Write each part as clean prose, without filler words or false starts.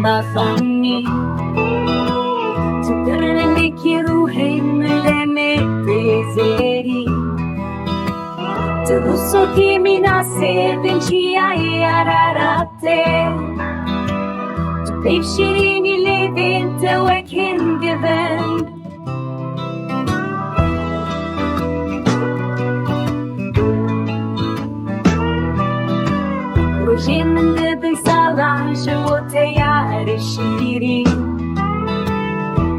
بخوني تقرنك روحي ملامك بزيري تبصكي من عسيد شي عياراتي تبشريني لبنت وكن جبن وجي من دبن صلاح جوتي يعرشيري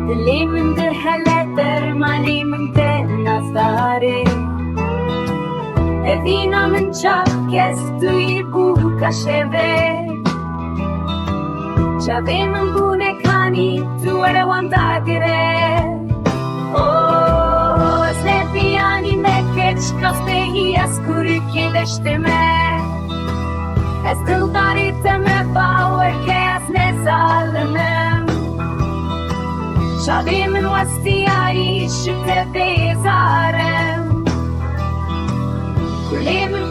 دلي من دهلتر مالي من تنصاري Evina من čapkestu I buka ševe Čave من bune kani Tu ere wandagire Slepijani mekeç Kastehi askuri kileştime Ez dıldariteme Bawerke ez nezalımım Čave من wastiyai Şüpte bezarem Kulemi